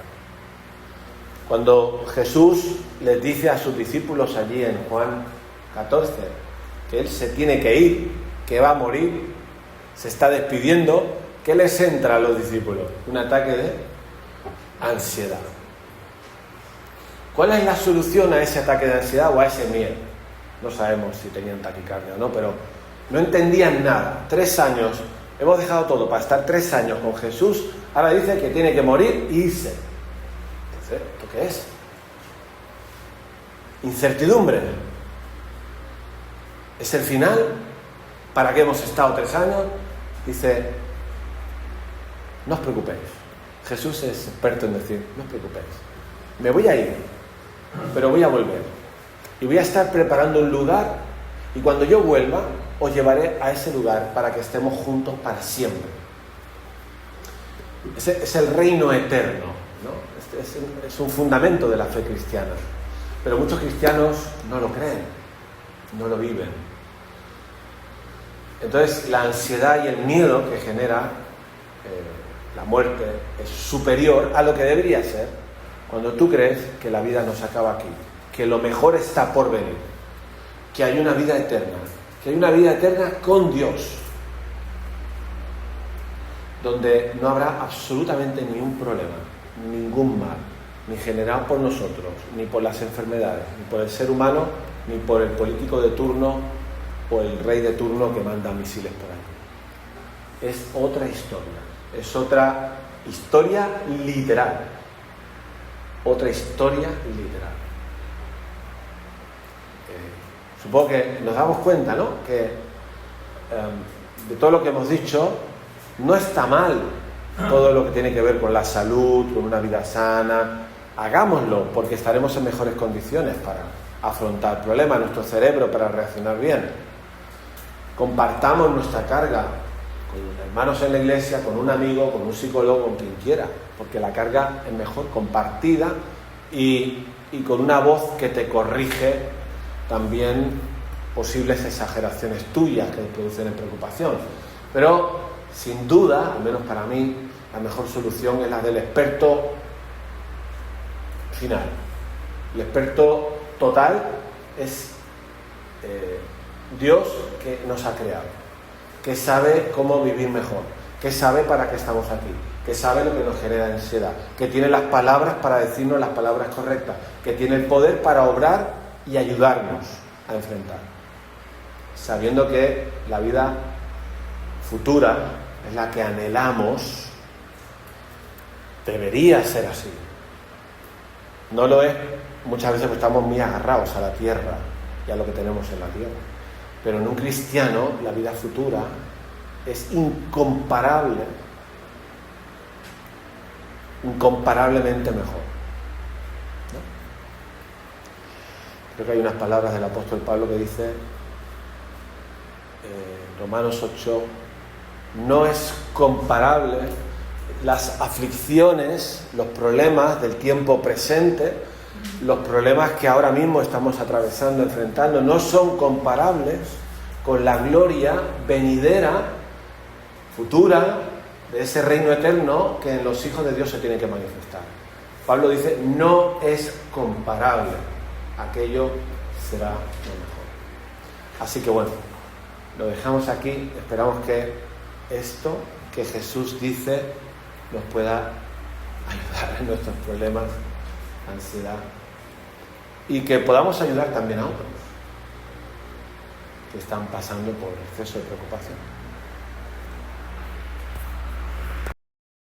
Cuando Jesús les dice a sus discípulos allí en Juan 14 que Él se tiene que ir, que va a morir, se está despidiendo, ¿qué les entra a los discípulos? Un ataque de ansiedad. ¿Cuál es la solución a ese ataque de ansiedad o a ese miedo? No sabemos si tenían taquicardia o no, pero no entendían nada. 3 años, hemos dejado todo para estar 3 años con Jesús, ahora dice que tiene que morir y irse. Entonces, ¿esto qué es? Incertidumbre. ¿Es el final? ¿Para qué hemos estado 3 años? Dice, no os preocupéis. Jesús es experto en decir, no os preocupéis. Me voy a ir, pero voy a volver. Y voy a estar preparando un lugar, y cuando yo vuelva, os llevaré a ese lugar para que estemos juntos para siempre. Ese es el reino eterno, ¿no? Es un fundamento de la fe cristiana. Pero muchos cristianos no lo creen, no lo viven. Entonces la ansiedad y el miedo que genera la muerte es superior a lo que debería ser cuando tú crees que la vida no se acaba aquí, que lo mejor está por venir, que hay una vida eterna, que hay una vida eterna con Dios, donde no habrá absolutamente ningún problema, ningún mal, ni generado por nosotros, ni por las enfermedades, ni por el ser humano, ni por el político de turno o el rey de turno que manda misiles por ahí. Es otra historia, es otra historia literal, otra historia literal. Supongo que nos damos cuenta, ¿no? Que de todo lo que hemos dicho, no está mal todo lo que tiene que ver con la salud, con una vida sana. Hagámoslo porque estaremos en mejores condiciones para afrontar problemas, nuestro cerebro para reaccionar bien. Compartamos nuestra carga con hermanos en la iglesia, con un amigo, con un psicólogo, con quien quiera, porque la carga es mejor compartida y con una voz que te corrige también posibles exageraciones tuyas que te producen preocupación. Pero, sin duda, al menos para mí, la mejor solución es la del experto final. El experto total es Dios, que nos ha creado, que sabe cómo vivir mejor, que sabe para qué estamos aquí, que sabe lo que nos genera ansiedad, que tiene las palabras para decirnos las palabras correctas, que tiene el poder para obrar y ayudarnos a enfrentar, sabiendo que la vida futura es la que anhelamos. Debería ser así. No lo es. Muchas veces estamos muy agarrados a la tierra y a lo que tenemos en la tierra. Pero en un cristiano la vida futura es incomparablemente mejor, ¿no? Creo que hay unas palabras del apóstol Pablo que dice, Romanos 8, no es comparable las aflicciones, los problemas del tiempo presente, los problemas que ahora mismo estamos atravesando, enfrentando, no son comparables con la gloria venidera, futura, de ese reino eterno que en los hijos de Dios se tiene que manifestar. Pablo dice, no es comparable, aquello será lo mejor. Así que bueno, lo dejamos aquí, esperamos que esto que Jesús dice nos pueda ayudar en nuestros problemas, ansiedad, y que podamos ayudar también a otros que están pasando por exceso de preocupación.